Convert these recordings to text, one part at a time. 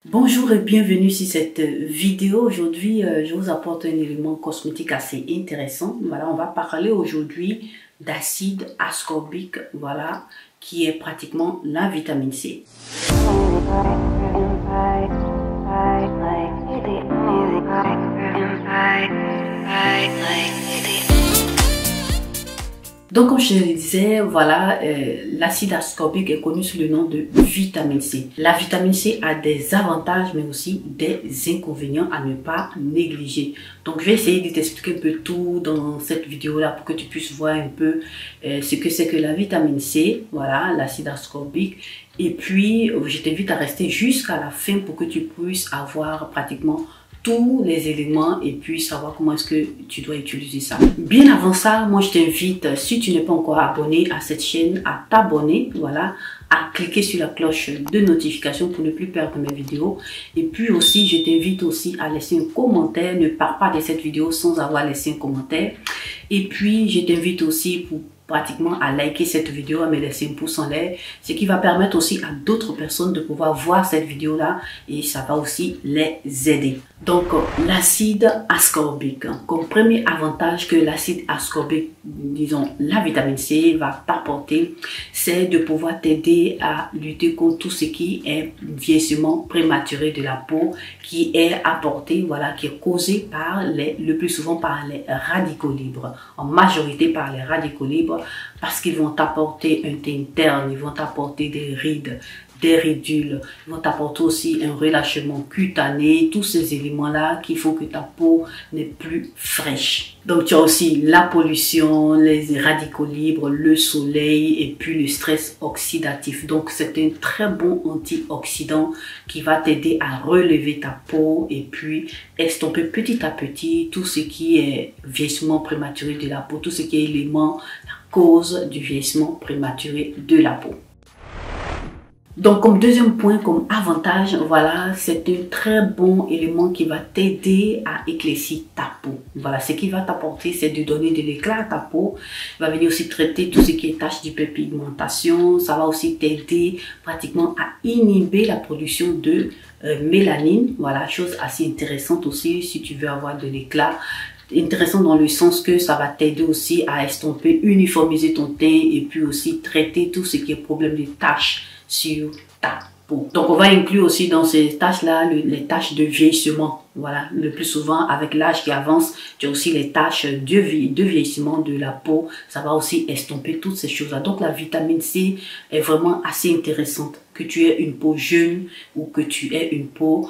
Bonjour et bienvenue sur cette vidéo. Aujourd'hui, je vous apporte un élément cosmétique assez intéressant. Voilà, on va parler aujourd'hui d'acide ascorbique, voilà, qui est pratiquement la vitamine C. Donc, comme je le disais, voilà, l'acide ascorbique est connu sous le nom de vitamine C. La vitamine C a des avantages, mais aussi des inconvénients à ne pas négliger. Donc, je vais essayer de t'expliquer un peu tout dans cette vidéo-là pour que tu puisses voir un peu ce que c'est que la vitamine C, voilà, l'acide ascorbique. Et puis, je t'invite à rester jusqu'à la fin pour que tu puisses avoir pratiquement tous les éléments et puis savoir comment est-ce que tu dois utiliser ça. Bien avant ça, moi je t'invite, si tu n'es pas encore abonné à cette chaîne, à t'abonner, voilà, à cliquer sur la cloche de notification pour ne plus perdre mes vidéos. Et puis aussi, je t'invite aussi à laisser un commentaire. Ne pars pas de cette vidéo sans avoir laissé un commentaire. Et puis, je t'invite aussi pour pratiquement à liker cette vidéo, à me laisser un pouce en l'air, ce qui va permettre aussi à d'autres personnes de pouvoir voir cette vidéo là et ça va aussi les aider. Donc l'acide ascorbique, comme premier avantage que l'acide ascorbique, disons la vitamine C va t'apporter, c'est de pouvoir t'aider à lutter contre tout ce qui est vieillissement prématuré de la peau, qui est apporté, voilà, qui est causé par le plus souvent par les radicaux libres, en majorité par les radicaux libres, parce qu'ils vont t'apporter un teint terne, ils vont t'apporter des rides, des ridules, ils vont t'apporter aussi un relâchement cutané, tous ces éléments-là qui font que ta peau n'est plus fraîche. Donc tu as aussi la pollution, les radicaux libres, le soleil et puis le stress oxydatif. Donc c'est un très bon antioxydant qui va t'aider à relever ta peau et puis estomper petit à petit tout ce qui est vieillissement prématuré de la peau, tout ce qui est élément, la cause du vieillissement prématuré de la peau. Donc, comme deuxième point, comme avantage, voilà, c'est un très bon élément qui va t'aider à éclaircir ta peau. Voilà, ce qui va t'apporter, c'est de donner de l'éclat à ta peau. Il va venir aussi traiter tout ce qui est taches d'hyperpigmentation. Ça va aussi t'aider pratiquement à inhiber la production de mélanine. Voilà, chose assez intéressante aussi si tu veux avoir de l'éclat. Intéressant dans le sens que ça va t'aider aussi à estomper, uniformiser ton teint et puis aussi traiter tout ce qui est problème de taches sur ta peau. Donc on va inclure aussi dans ces tâches-là les tâches de vieillissement. Voilà, le plus souvent avec l'âge qui avance, tu as aussi les tâches de vieillissement de la peau. Ça va aussi estomper toutes ces choses-là. Donc la vitamine C est vraiment assez intéressante. Que tu aies une peau jeune ou que tu aies une peau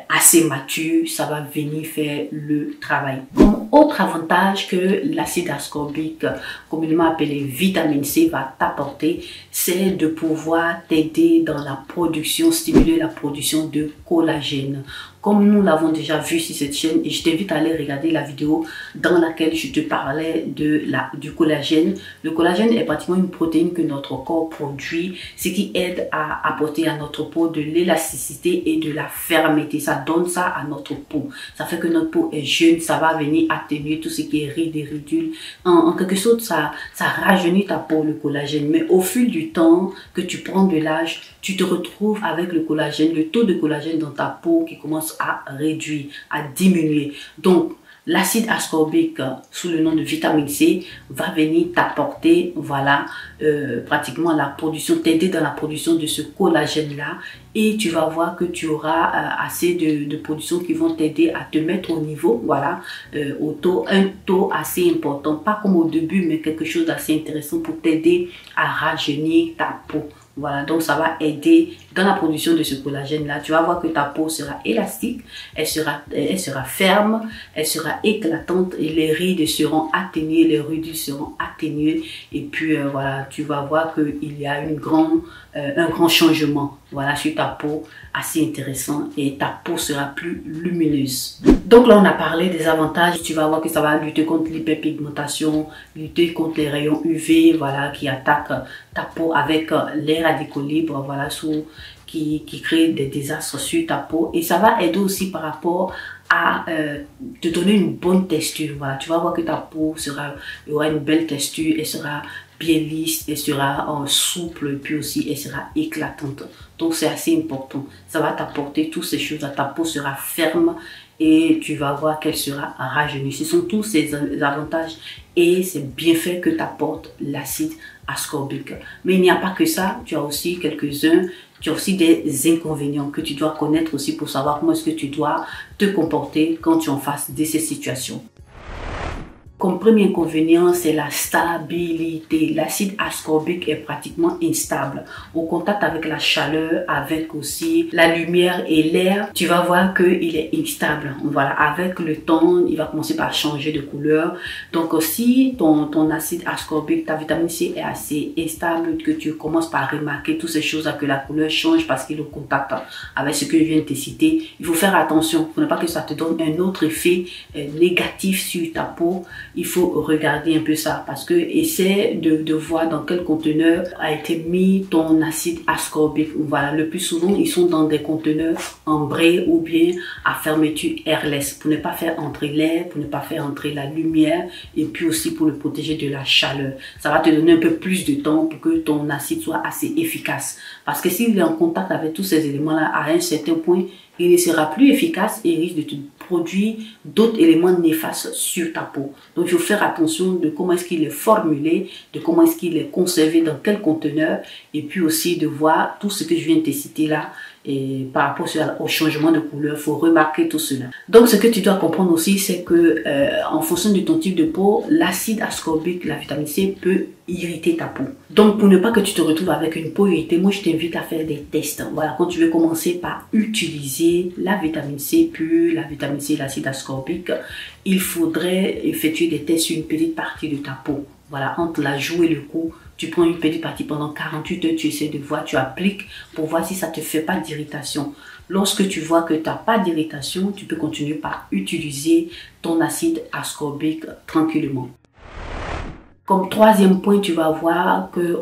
assez mature, ça va venir faire le travail. Comme autre avantage que l'acide ascorbique, communément appelé vitamine C, va t'apporter, c'est de pouvoir t'aider dans la production, stimuler la production de collagène. Comme nous l'avons déjà vu sur cette chaîne, et je t'invite à aller regarder la vidéo dans laquelle je te parlais du collagène. Le collagène est pratiquement une protéine que notre corps produit, ce qui aide à apporter à notre peau de l'élasticité et de la fermeté. Ça donne ça à notre peau. Ça fait que notre peau est jeune, ça va venir atténuer tout ce qui est rides et ridules. En quelque sorte, ça rajeunit ta peau, le collagène. Mais au fil du temps que tu prends de l'âge, tu te retrouves avec le collagène, le taux de collagène dans ta peau qui commence à réduire, à diminuer. Donc, l'acide ascorbique sous le nom de vitamine C va venir t'apporter, voilà, pratiquement la production, t'aider dans la production de ce collagène-là. Et tu vas voir que tu auras assez de production qui vont t'aider à te mettre au niveau, voilà, un taux assez important, pas comme au début, mais quelque chose d'assez intéressant pour t'aider à rajeunir ta peau. Voilà, donc ça va aider dans la production de ce collagène-là. Tu vas voir que ta peau sera élastique, elle sera ferme, elle sera éclatante et les rides seront atténuées, les ridules seront atténuées. Et puis voilà, tu vas voir qu'il y a un grand changement, voilà, sur ta peau, assez intéressant, et ta peau sera plus lumineuse. Donc là, on a parlé des avantages. Tu vas voir que ça va lutter contre l'hyperpigmentation, lutter contre les rayons UV, voilà, qui attaquent ta peau avec les radicaux libres, voilà, qui créent des désastres sur ta peau. Et ça va aider aussi par rapport à te donner une bonne texture. Voilà, tu vas voir que ta peau aura une belle texture, elle sera bien lisse, elle sera souple et puis aussi elle sera éclatante. Donc c'est assez important. Ça va t'apporter toutes ces choses. Ta peau sera ferme et tu vas voir qu'elle sera rajeunie. Ce sont tous ces avantages et ces bienfaits que t'apporte l'acide ascorbique. Mais il n'y a pas que ça, tu as aussi quelques-uns, tu as aussi des inconvénients que tu dois connaître aussi pour savoir comment est-ce que tu dois te comporter quand tu es en face de ces situations. Comme premier inconvénient, c'est la stabilité. L'acide ascorbique est pratiquement instable. Au contact avec la chaleur, avec aussi la lumière et l'air, tu vas voir qu'il est instable. Voilà, avec le temps, il va commencer par changer de couleur. Donc si ton acide ascorbique, ta vitamine C est assez instable, que tu commences par remarquer toutes ces choses-là, que la couleur change parce qu'il est au contact avec ce que je viens de te citer, il faut faire attention pour ne pas que ça te donne un autre effet négatif sur ta peau. Il faut regarder un peu ça parce que essaie de voir dans quel conteneur a été mis ton acide ascorbique. Voilà, le plus souvent ils sont dans des conteneurs ambrés ou bien à fermeture airless pour ne pas faire entrer l'air, pour ne pas faire entrer la lumière et puis aussi pour le protéger de la chaleur. Ça va te donner un peu plus de temps pour que ton acide soit assez efficace parce que s'il est en contact avec tous ces éléments là à un certain point, il ne sera plus efficace et il risque de te produire d'autres éléments néfastes sur ta peau. Donc, il faut faire attention de comment est-ce qu'il est formulé, de comment est-ce qu'il est conservé, dans quel conteneur, et puis aussi de voir tout ce que je viens de te citer là. Et par rapport au changement de couleur, il faut remarquer tout cela. Donc, ce que tu dois comprendre aussi, c'est que en fonction de ton type de peau, l'acide ascorbique, la vitamine C peut irriter ta peau. Donc, pour ne pas que tu te retrouves avec une peau irritée, moi, je t'invite à faire des tests. Voilà, quand tu veux commencer par utiliser la vitamine C pure, la vitamine C, l'acide ascorbique, il faudrait effectuer des tests sur une petite partie de ta peau. Voilà, entre la joue et le cou, tu prends une petite partie pendant 48 heures, tu essaies de voir, tu appliques pour voir si ça ne te fait pas d'irritation. Lorsque tu vois que tu n'as pas d'irritation, tu peux continuer par utiliser ton acide ascorbique tranquillement. Comme troisième point, tu vas voir que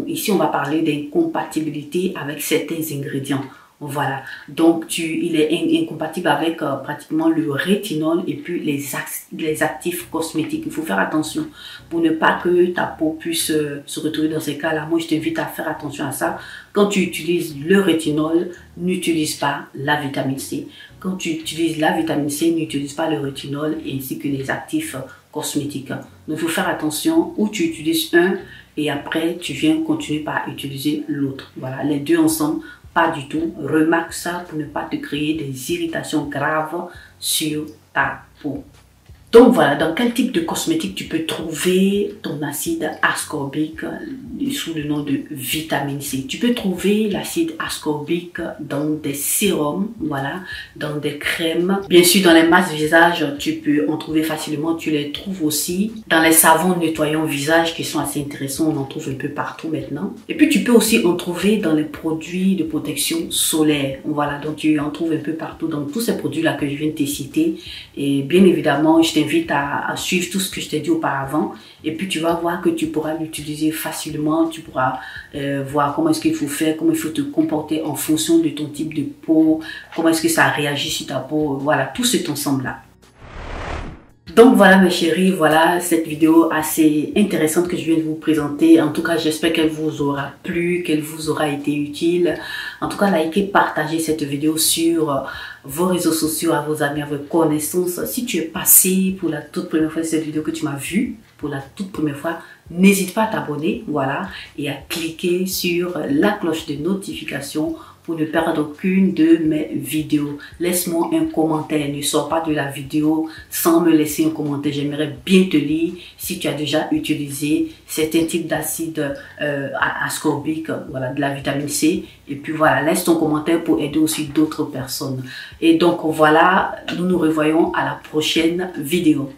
ici on va parler d'incompatibilité avec certains ingrédients. Voilà, donc il est incompatible avec pratiquement le rétinol et puis les actifs cosmétiques. Il faut faire attention pour ne pas que ta peau puisse se retrouver dans ces cas-là. Moi, je t'invite à faire attention à ça. Quand tu utilises le rétinol, n'utilise pas la vitamine C. Quand tu utilises la vitamine C, n'utilise pas le rétinol ainsi que les actifs cosmétiques. Donc, il faut faire attention où tu utilises un et après, tu viens continuer par utiliser l'autre. Voilà, les deux ensemble. Pas du tout. Remarque ça pour ne pas te créer des irritations graves sur ta peau. Donc voilà, dans quel type de cosmétique tu peux trouver ton acide ascorbique sous le nom de vitamine C. Tu peux trouver l'acide ascorbique dans des sérums, voilà, dans des crèmes. Bien sûr, dans les masques visage, tu peux en trouver facilement. Tu les trouves aussi dans les savons nettoyants visage qui sont assez intéressants. On en trouve un peu partout maintenant. Et puis, tu peux aussi en trouver dans les produits de protection solaire. Voilà, donc tu en trouves un peu partout dans tous ces produits-là que je viens de te citer. Et bien évidemment, je t'invite à suivre tout ce que je t'ai dit auparavant et puis tu vas voir que tu pourras l'utiliser facilement, tu pourras voir comment est-ce qu'il faut faire, comment il faut te comporter en fonction de ton type de peau, comment est-ce que ça réagit sur ta peau, voilà, tout cet ensemble-là. Donc voilà mes chéris, voilà cette vidéo assez intéressante que je viens de vous présenter. En tout cas, j'espère qu'elle vous aura plu, qu'elle vous aura été utile. En tout cas, likez, partagez cette vidéo sur vos réseaux sociaux, à vos amis, à vos connaissances. Si tu es passé pour la toute première fois cette vidéo que tu m'as vue, pour la toute première fois, n'hésite pas à t'abonner, voilà, et à cliquer sur la cloche de notification pour ne perdre aucune de mes vidéos. Laisse-moi un commentaire, ne sors pas de la vidéo sans me laisser un commentaire. J'aimerais bien te lire si tu as déjà utilisé certains types d'acide ascorbique, voilà, de la vitamine C. Et puis voilà, laisse ton commentaire pour aider aussi d'autres personnes. Et donc voilà, nous nous revoyons à la prochaine vidéo.